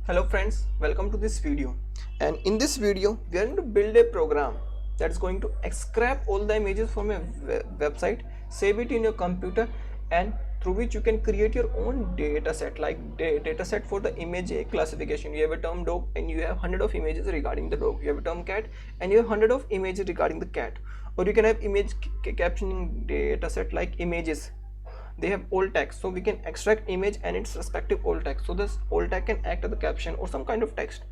Hello friends, welcome to this video. And in this video we are going to build a program that's going to scrape all the images from a website, save it in your computer, and through which you can create your own data set, like data set for the image classification. You have a term dog and you have 100 of images regarding the dog. You have a term cat and you have 100 of images regarding the cat. Or you can have image captioning data set like images. They have alt text, so we can extract image and its respective alt text. So this alt text can act as the caption or some kind of text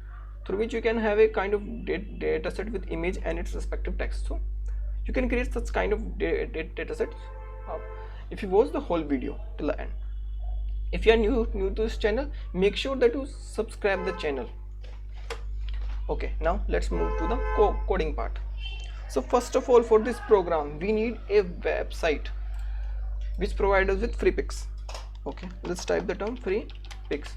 through which you can have a kind of data set with image and its respective text. So you can create such kind of data sets if you watch the whole video till the end. If you are new to this channel, make sure that you subscribe the channel. Okay, now let's move to the coding part. So first of all, for this program we need a website which provides us with free pics. Okay, let's type the term free pics.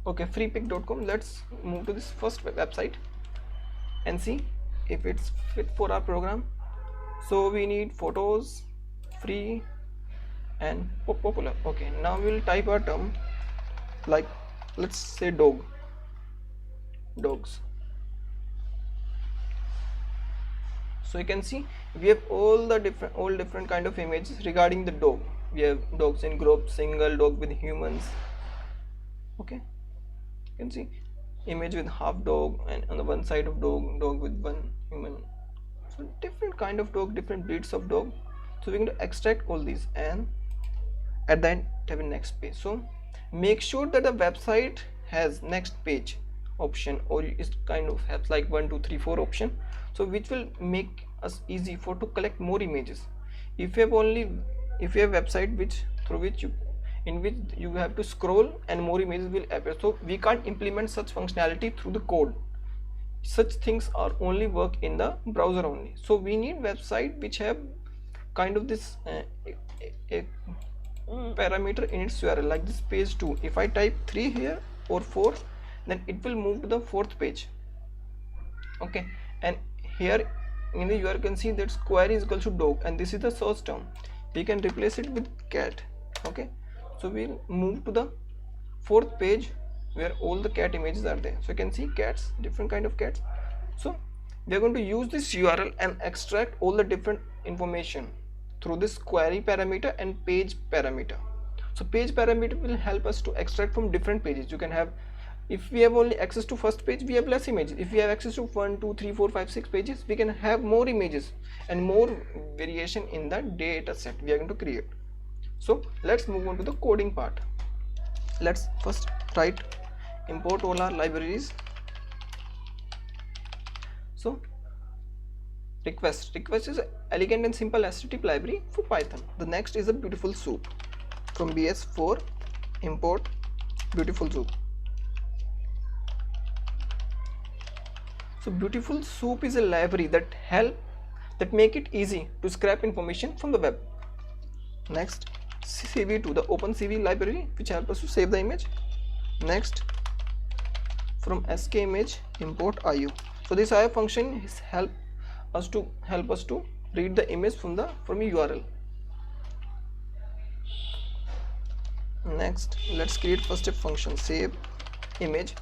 Okay, freepic.com. Let's move to this first website and see if it's fit for our program. So we need photos, free and popular. Okay, now we'll type our term like, let's say dogs. So you can see we have all different kind of images regarding the dog. We have dogs in group, single, dog with humans. Okay, you can see image with half dog, and on the one side of dog with one human. So different kind of dog, different breeds of dog. So we're going to extract all these and at the end have a next page. So make sure that the website has next page option, or it kind of has like 1 2 3 4 option, so which will make us easy for to collect more images. If you have website which you have to scroll and more images will appear, so we can't implement such functionality through the code. Such things are only work in the browser only. So we need website which have kind of this parameter in its URL, like this page 2. If I type 3 here or 4, then it will move to the 4th page. Okay, and here in the URL you can see that query is equal to dog, and this is the search term. We can replace it with cat. Okay, so we'll move to the 4th page where all the cat images are there. So you can see cats, different kind of cats. So we are going to use this URL and extract all the different information through this query parameter and page parameter. So page parameter will help us to extract from different pages. You can have, if we have only access to first page, we have less images. If we have access to 1 2 3 4 5 6 pages, we can have more images and more variation in the data set we are going to create. So let's move on to the coding part. Let's first write import all our libraries. So request is an elegant and simple HTTP library for Python. The next is a BeautifulSoup. From BS4 import BeautifulSoup. So BeautifulSoup is a library that make it easy to scrape information from the web. Next, CV2, the OpenCV library which helps us to save the image. Next, from skimage import IO. So this IO function is help us to read the image from a URL. Next, let's create first a function save image.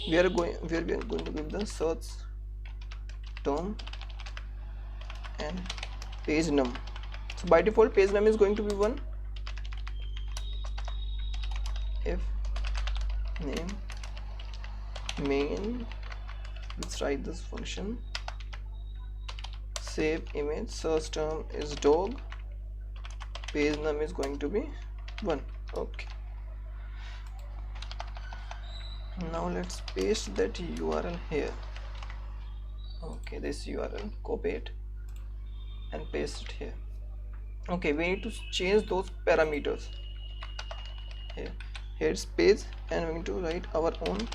We are going to give the search term and page num. So by default page num is going to be 1. If name main, let's write this function save image, search term is dog, page num is going to be 1. Okay, now let's paste that URL here. Okay, this URL, copy it and paste it here. Okay, we need to change those parameters. Here's page, and we need to write our own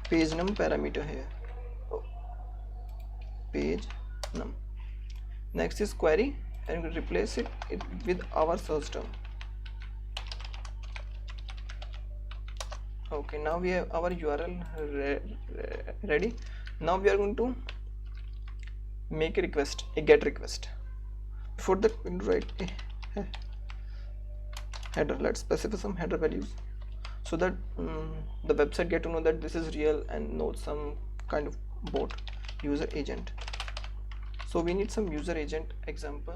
page num parameter here. Page num. Next is query, and we replace it with our search term. Okay, now we have our URL ready. Now we are going to make a request, a GET request. Before that, we will write a header. Let's specify some header values. so that the website get to know that this is real and not some kind of bot user agent. So we need some user agent example.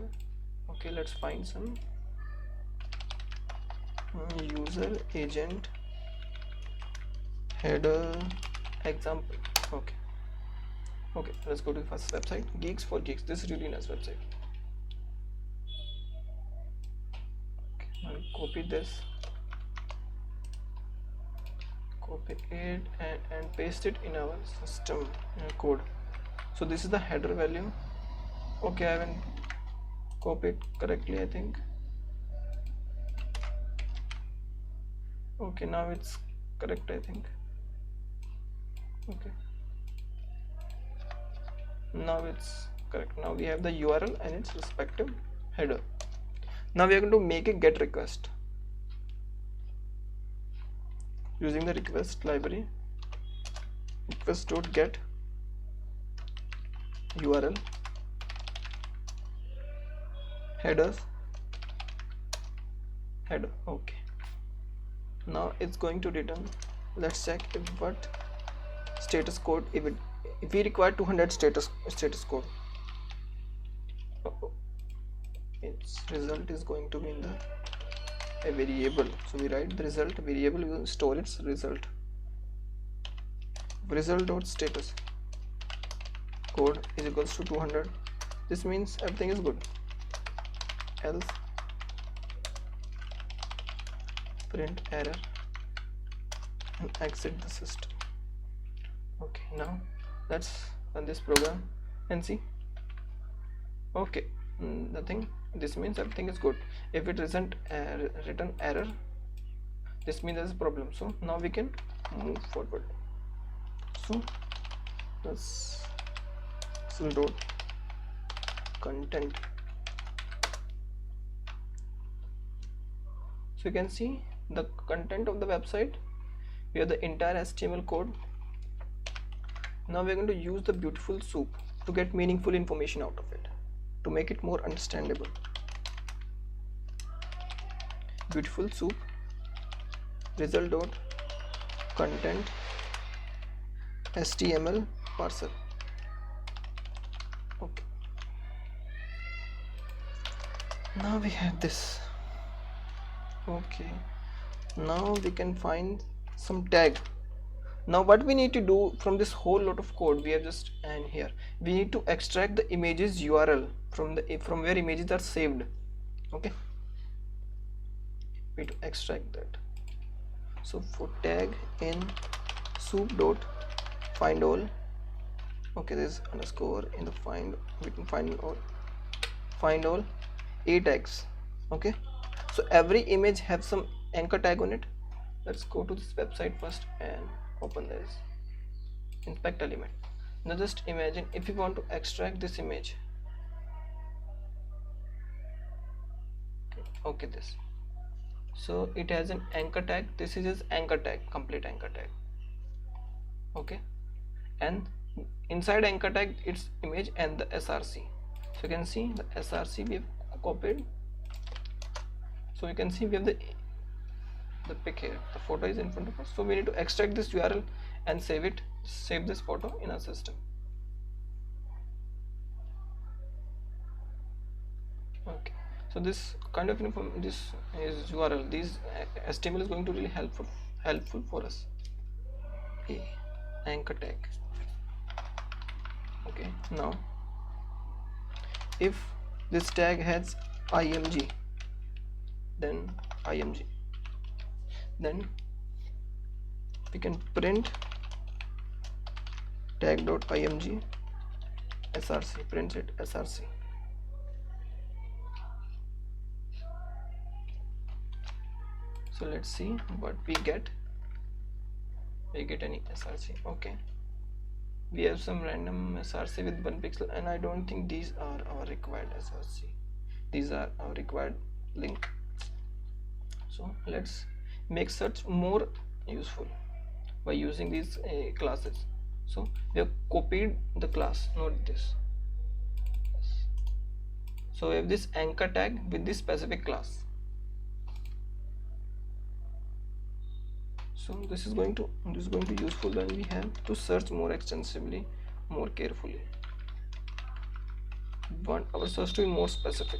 Okay, let's find some user agent header example. Okay, let's go to the first website, Geeks for Geeks. This is really nice website. Okay, I'll copy this, copy it and paste it in our system code. So this is the header value. Okay, I haven't copied correctly, I think. Okay, now it's correct, I think. Okay, now it's correct. Now we have the URL and its respective header. Now we are going to make a GET request using the request library. Request.get URL headers header. Okay, now it's going to return. Let's check if what status code, if we require 200 status code. Its result is going to be in a variable, so we write the result variable, we will store its result dot status code is equals to 200. This means everything is good, else print error and exit the system. Okay, now let's run this program and see. Okay, nothing. This means everything is good. If it isn't written error, this means there's a problem. So now we can move forward. So let's dot content. So you can see the content of the website. We have the entire HTML code. Now we're going to use the beautiful soup to get meaningful information out of it, to make it more understandable. Beautiful soup result dot content HTML parser. Okay, now we have this. Okay, now we can find some tag. Now what we need to do from this whole lot of code we have just and here, we need to extract the images URL from where images are saved. Okay, we need to extract that. So for tag in soup dot find all. Okay, there's underscore in the find, we can find all a tags. Okay, so every image have some anchor tag on it. Let's go to this website first and open this inspect element. Now just imagine if you want to extract this image. Okay, this, so it has an anchor tag. This is its anchor tag, complete anchor tag. Okay, and inside anchor tag its image and the src. So you can see the src we have copied. So you can see we have the pic here, the photo is in front of us. So we need to extract this URL and save this photo in our system. Okay, so this kind of this is URL, this HTML is going to really helpful for us. Anchor tag. Okay, now if this tag has img, then we can print tag.img src, print it src. So let's see what we get. We get any src. Okay, we have some random src with 1 pixel, and I don't think these are our required src. These are our required link. So let's make search more useful by using these classes. So we have copied the class, not this. So we have this anchor tag with this specific class. So this is going to useful when we have to search more extensively, more carefully. We want our search to be more specific.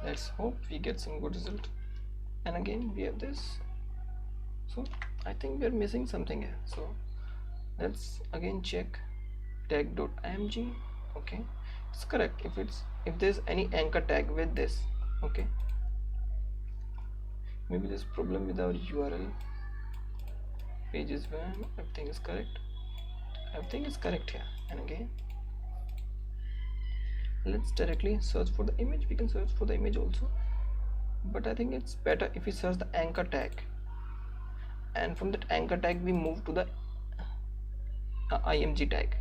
Let's hope we get some good result. And again we have this. So I think we are missing something here. So let's again check tag.img. Okay, it's correct. If there's any anchor tag with this, okay, maybe there's problem with our URL pages. When everything is correct, here. And again, let's directly search for the image. We can search for the image also, but I think it's better if we search the anchor tag, and from that anchor tag we move to the img tag.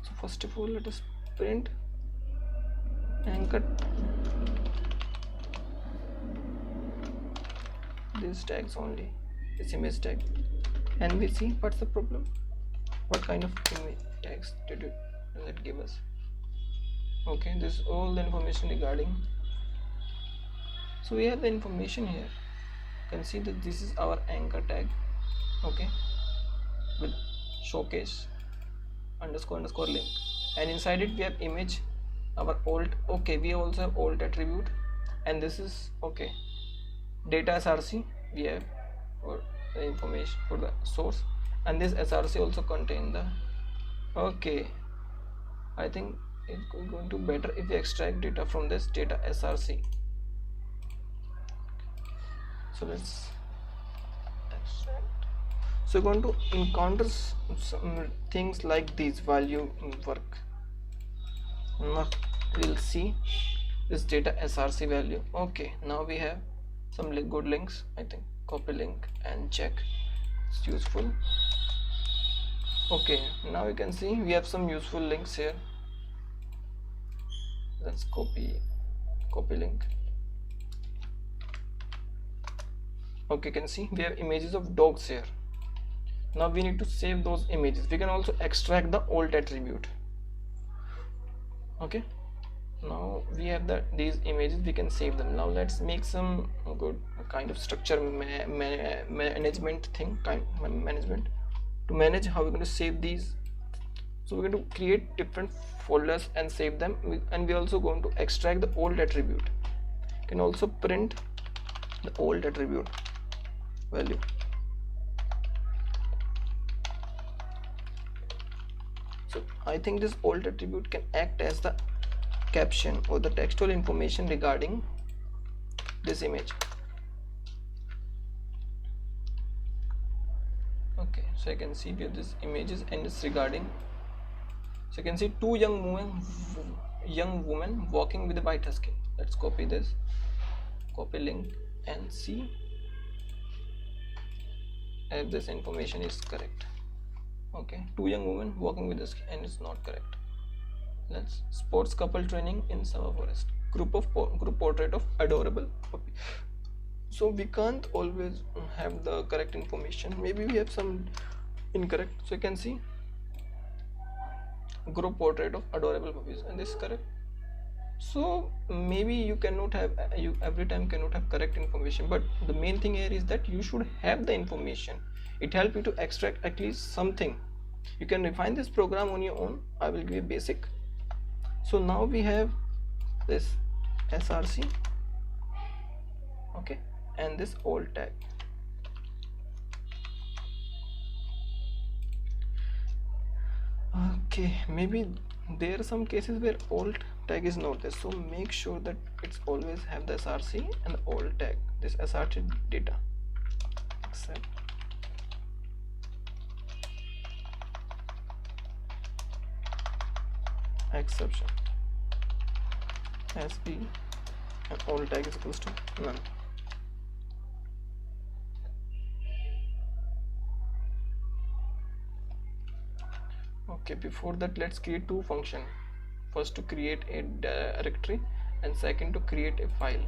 So first of all, let us print anchor these tags only, this image tag, and we see what's the problem. What kind of image tags did it give us? Okay, this is all the information regarding. So we have the information here. You can see that this is our anchor tag, okay, with showcase underscore link, and inside it we have image, our alt. Okay, we also have alt attribute, and this is okay, data src we have for the information for the source, and this src also contain the. Okay, I think it's going to better if we extract data from this data src. So let's extract. So you're going to encounter some things like these while you work. We'll see this data src value. Okay, now we have some good links. I think copy link and check, it's useful. Okay, now you can see we have some useful links here. Let's copy link. Okay, you can see we have images of dogs here. Now we need to save those images. We can also extract the alt attribute. Okay, now we have these images, we can save them. Now let's make some good kind of structure management thing, management to manage how we're going to save these. So we're going to create different folders and save them, and we're also going to extract the alt attribute. You can also print the alt attribute value. So I think this alt attribute can act as the caption or the textual information regarding this image. Okay, so I can see we have this images and it's regarding. So you can see two young women walking with a white husky. Let's copy this, copy link, and see if this information is correct. Okay, two young women walking with this, and it's not correct. Let's sports couple training in summer forest, group portrait of adorable puppy. So we can't always have the correct information, maybe we have some incorrect. So you can see group portrait of adorable puppies, and this is correct. So maybe you cannot have, you every time cannot have correct information, but the main thing here is that you should have the information. It helps you to extract at least something. You can refine this program on your own. I will give you basic. So now we have this src, okay, and this alt tag. Okay, maybe there are some cases where alt tag is not there, so make sure that it's always have the src and the alt tag, this src data. Accept. Exception sp and alt tag is equals to none. Okay, before that let's create two functions. First to create a directory, and second to create a file,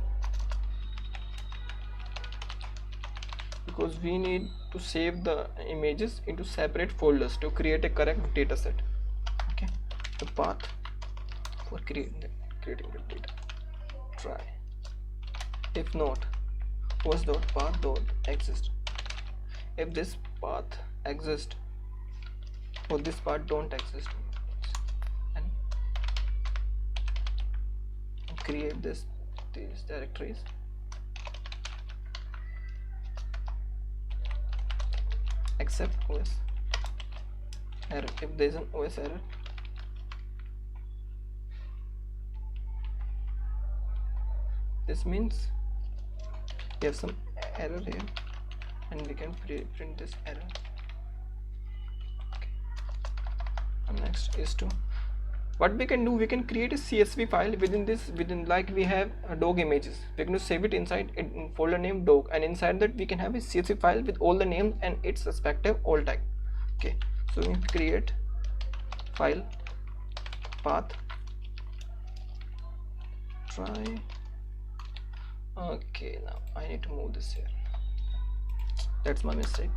because we need to save the images into separate folders to create a correct data set. Okay, the path for creating the data. Try. If not, os.path.exist. If this path exists or this path don't exist, and create these directories. Except OS error. If there is an OS error, this means we have some error here, and we can print this error. Okay. And next is to what we can do. We can create a CSV file within like we have dog images. We're going to save it inside in folder name dog, and inside that we can have a CSV file with all the names and its respective alt tag. Okay, so we create file path try. Okay, now I need to move this here. That's my mistake.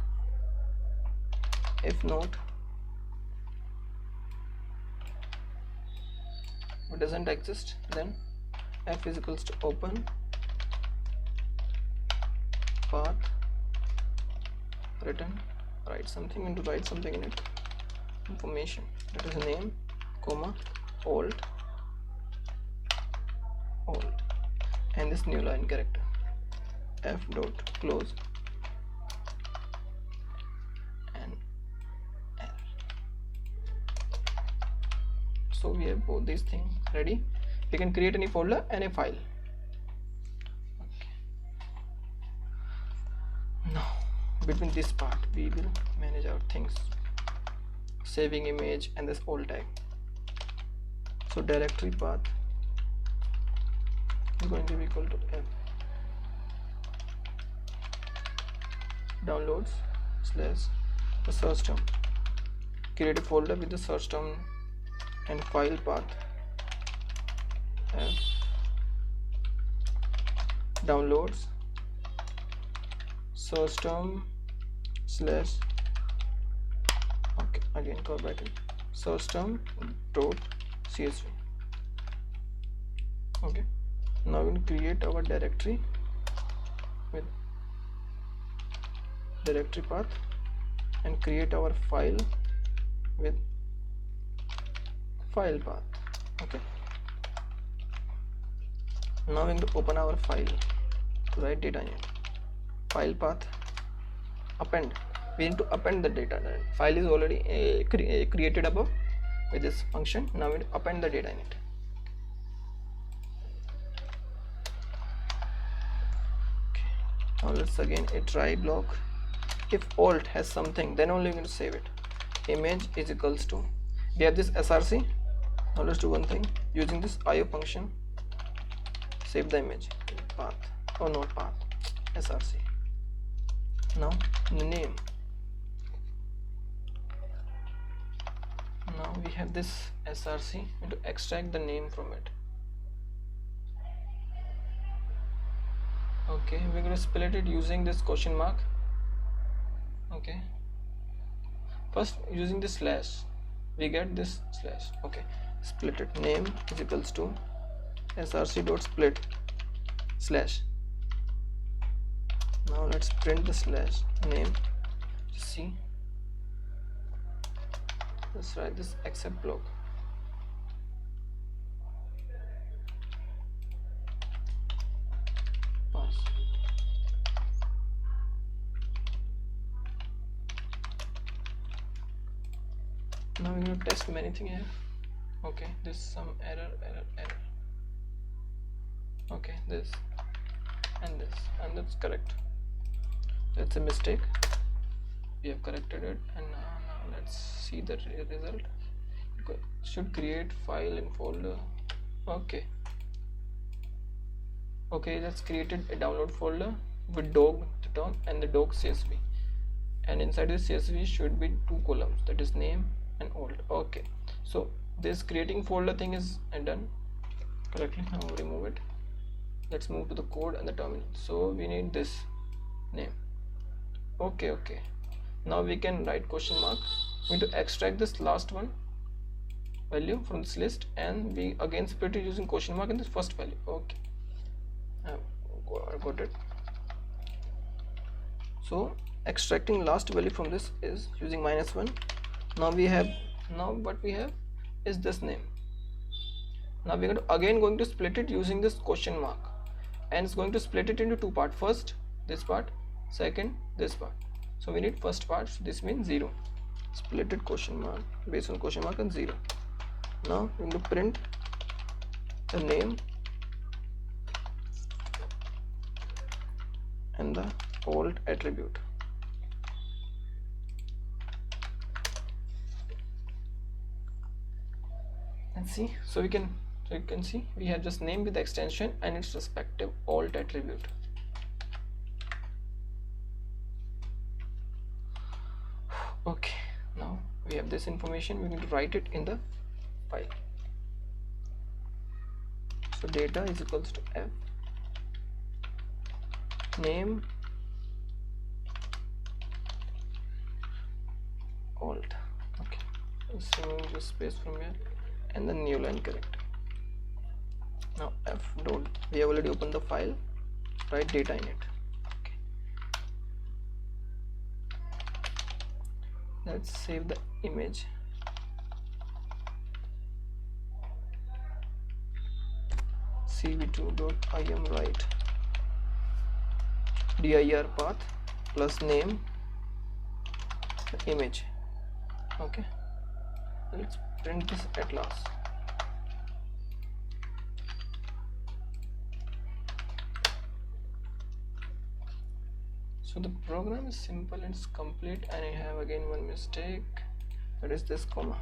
If not, it doesn't exist, then f is equals to open path written, write something in it, information, that is name, comma, alt, and this new line character, f dot close and L. So we have both these things ready. We can create any folder and a file. Okay. Now between this part we will manage our things, saving image and this alt tag. So directory path is going to be equal to f downloads slash the search term. Create a folder with the search term and file path f downloads search term slash, okay, again go back in search term dot csv. Okay, now we will create our directory with directory path and create our file with file path. Okay, now we will open our file to write data in it. File path append, we need to append the data. The file is already created above with this function. Now we append the data in it. Okay. Now let's again a try block. If alt has something, then only we going to save it. Image is equals to, we have this src. Now let's do one thing, using this IO function, save the image path, or not path, src. Now name. Now we have this src, we need to extract the name from it. Okay, we're going to split it using this question mark. Okay, first using this slash we get this slash. Okay, split it, name is equals to src dot split slash. Now let's print the slash name. See, let's write this except block. Pass. Now we're going to test many things here. Okay, this some error. Okay, this and that's correct. That's a mistake, we have corrected it, and now let's see the result. Should create file and folder. Okay, that's created a download folder with dog the term and the dog csv, and inside this csv should be 2 columns, that is name and alt. Okay, so this creating folder thing is done correctly. Now remove it. Let's move to the code and the terminal. So we need this name. Okay, now we can write question mark. We need to extract this last one value from this list, and we again split it using question mark in this first value. Okay, I got it. So extracting last value from this is using -1. Now what we have is this name. Now we're going to split it using this question mark, and it's going to split it into two parts. First this part, second this part. So we need first part, so this means 0. Split it question mark based on question mark and 0. Now we're going to print the name and the alt attribute. And see, so you can see we have just name with the extension and its respective alt attribute. Okay, now we have this information. We need to write it in the file. So data is equals to f name alt. Okay, let's remove the space from here and the new line character. Now f dot, we have already opened the file, write data in it. Okay, let's save the image. cv2.im write dir path plus name image. Okay, let's print this at last. So the program is simple and it's complete, and I have again one mistake, that is this comma.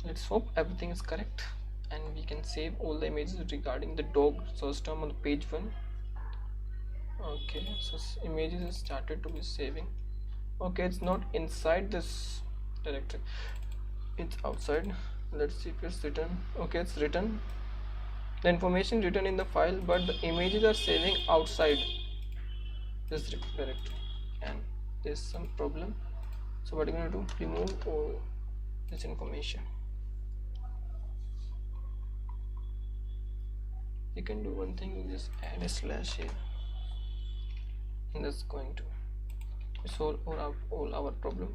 Let's hope everything is correct and we can save all the images regarding the dog search term on the page 1. Okay, so images is started to be saving. Okay, it's not inside this directory, it's outside. Let's see if it's written. Okay, it's written, the information written in the file, but the images are saving outside this directory and there's some problem. So what are you going to do? Remove all this information. You can do one thing, you just add a slash here, and that's going to solve all our problem.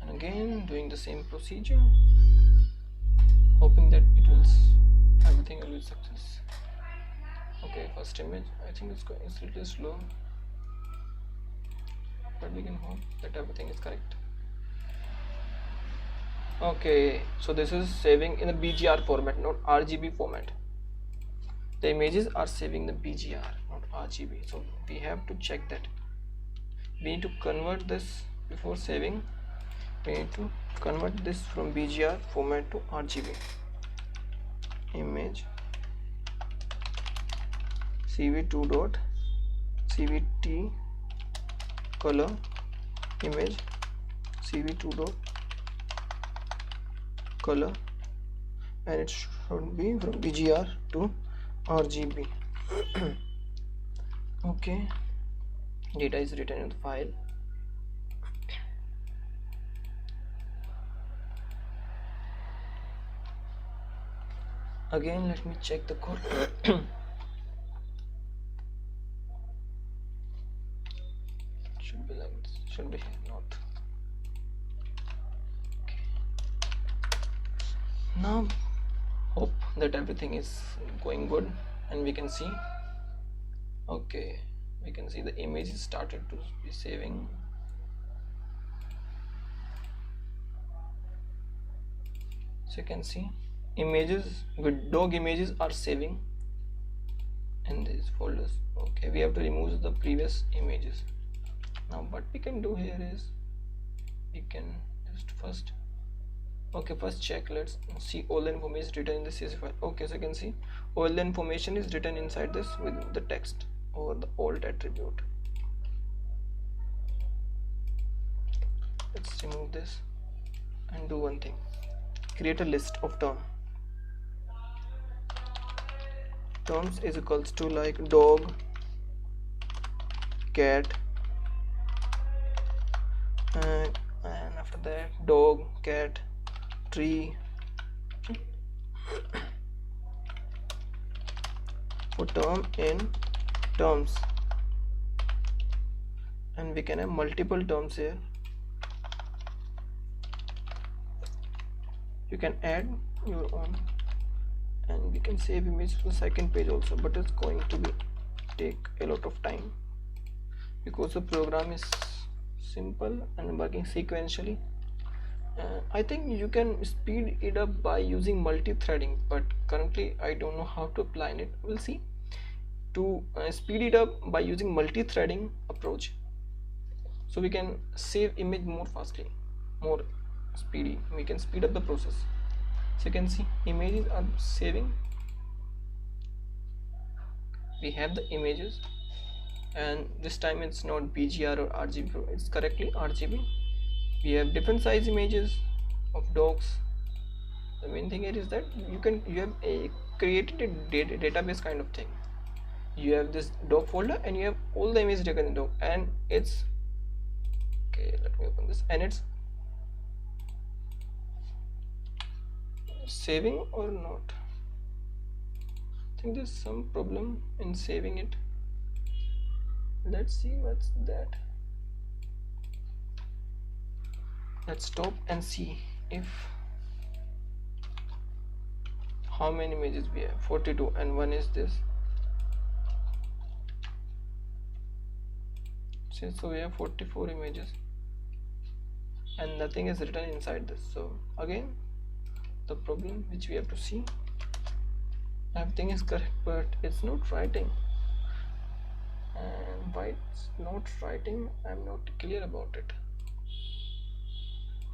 And again doing the same procedure, hoping that everything will be success. Okay, first image, I think it's a little slow, but we can hope that everything is correct. Okay, so this is saving in the BGR format, not RGB format. The images are saving the BGR, not RGB. So we have to check that. We need to convert this before saving. We need to convert this from BGR format to RGB. Image cv2.cvt color image cv2.color, and it should be from BGR to RGB. Okay, data is written in the file. Again, let me check the code. Should be like this, should be here, not. Okay. Now hope that everything is going good and we can see. Okay, we can see the image started to be saving. So you can see images with dog images are saving in these folders. Okay, we have to remove the previous images. Now what we can do here is we can just first check. Let's see all the information written in the CSV file. Okay, so you can see all the information is written inside this with the text or the alt attribute. Let's remove this and do one thing, create a list of terms is equals to like dog, cat, that dog, cat, tree. For term in terms, and we can have multiple terms here. You can add your own, and we can save image to the second page also, but it's going to be take a lot of time because the program is simple and working sequentially. I think you can speed it up by using multi-threading, but currently I don't know how to apply it. We'll see. To speed it up by using multi-threading approach, so we can save image more fastly, more speedy. We can speed up the process. So you can see images are saving. We have the images, and this time it's not BGR or RGB, it's correctly RGB. We have different size images of dogs. The main thing here is that you have created a database kind of thing. You have this dog folder and you have all the images taken in dog, and it's okay. Let me open this, and it's saving or not. I think there's some problem in saving it. Let's see what's that. Let's stop and see if how many images we have. 42, and one is this. So we have 44 images and nothing is written inside this. So again, the problem which we have to see, everything is correct but it's not writing. And why it's not writing, I'm not clear about it.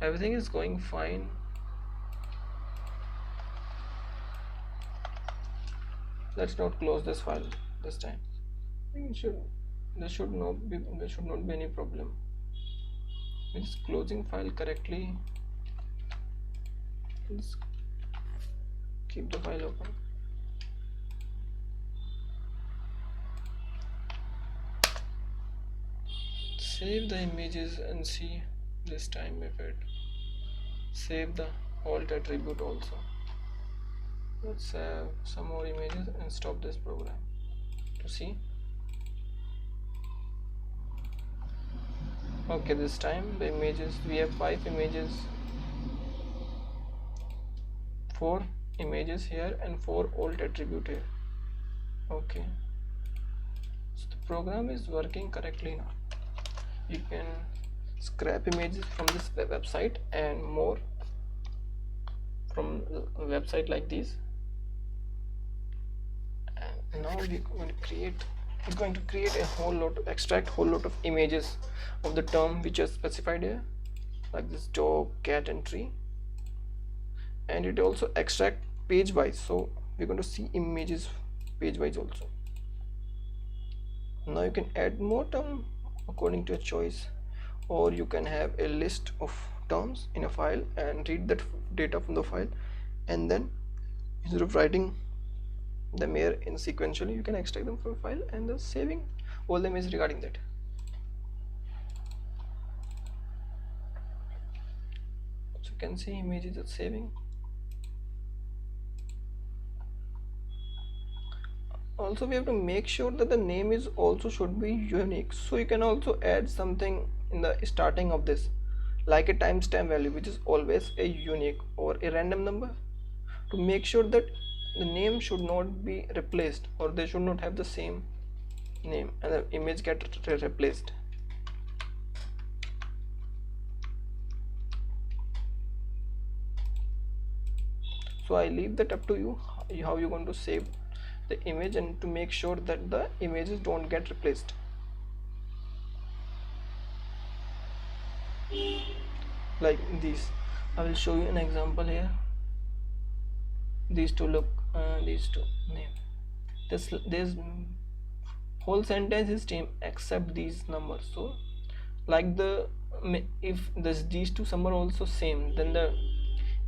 Everything is going fine. Let's not close this file this time. I think there should not be any problem. It's closing file correctly. Let's keep the file open. Save the images and see this time if it save the alt attribute also. Let's have some more images and stop this program to see. Okay, this time the images, we have 5 images, 4 images here and 4 alt attribute here. Okay, so the program is working correctly now. You can scrap images from this website and more from a website like this. And now we're going to create a whole lot, extract whole lot of images of the term which are specified here, like this dog, cat and tree, and it also extract page wise, so we're going to see images page wise also. Now you can add more term according to your choice, or you can have a list of terms in a file and read that data from the file, and then instead of writing them here in sequentially, you can extract them from a file and then saving all the images regarding that. So you can see images are saving. Also we have to make sure that the name is also should be unique, so you can also add something in the starting of this, like a timestamp value which is always a unique or a random number, to make sure that the name should not be replaced, or they should not have the same name and the image get replaced. So I leave that up to you how you're going to save the image and to make sure that the images don't get replaced. Like these, I will show you an example here. These two look, these two name. This whole sentence is same except these numbers. So like if these two number also same, then the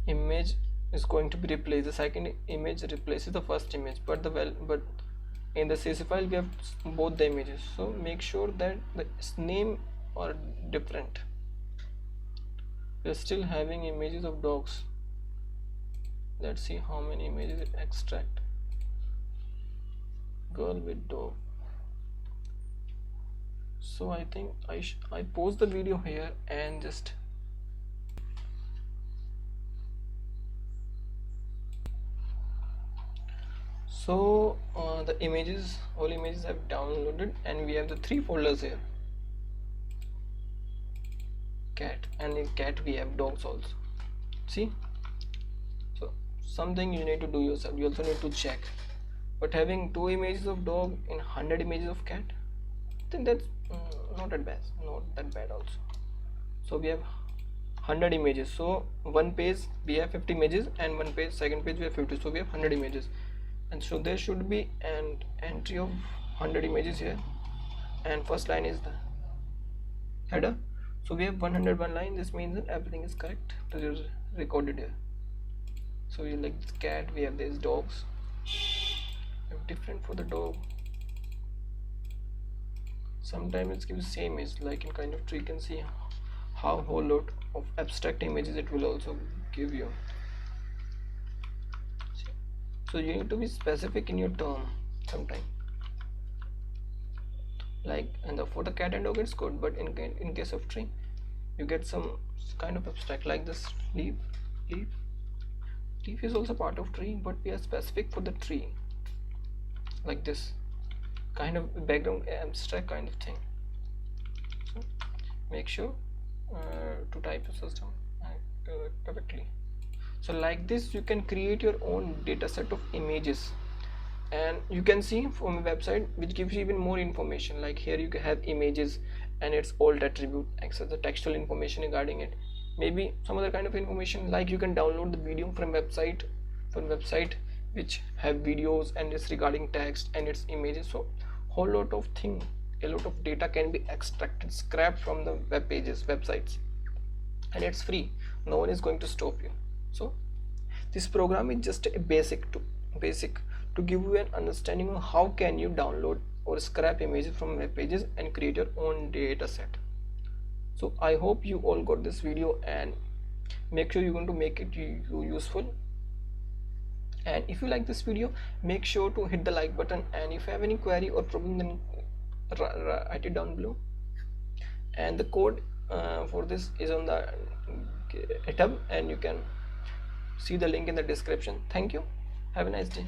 image is going to be replaced. The second image replaces the first image, but in the CSV file we have both the images. So make sure that the name are different. we're still having images of dogs. Let's see how many images it extract. Girl with dog. So I think I pause the video here and just so the images, all images have downloaded, and we have the 3 folders here: cat, and in cat we have dogs also. See, so something you need to do yourself. You also need to check. But having 2 images of dog in 100 images of cat, I think that's not that bad. Not that bad also. So we have 100 images. So one page we have 50 images, and one page, second page we have 50. So we have 100 images, and so there should be an entry of 100 images here. And first line is the header. So we have 101 line. This means that everything is correct. This is recorded here. So you like this cat, we have these dogs. We have different for the dog. Sometimes it gives same image, like in kind of tree. You can see how whole lot of abstract images it will also give you. So you need to be specific in your term sometime. Like, and for the cat and dog it's good, but in case of tree, you get some kind of abstract, like this leaf. Leaf is also part of tree, but we are specific for the tree, like this kind of background abstract kind of thing. So make sure to type your system correctly. So like this you can create your own data set of images, and you can see from a website which gives you even more information. Like here you can have images and its alt attribute, access the textual information regarding it, maybe some other kind of information, like you can download the video from website which have videos and it's regarding text and its images. So whole lot of thing, a lot of data can be extracted, scrapped from the web pages, websites, and it's free. No one is going to stop you. So this program is just a basic to give you an understanding of how can you download or scrap images from web pages and create your own data set. So I hope you all got this video, and make sure you're going to make it useful. And if you like this video, make sure to hit the like button, and if you have any query or problem, then write it down below. And the code for this is on the GitHub, and you can see the link in the description. Thank you. Have a nice day.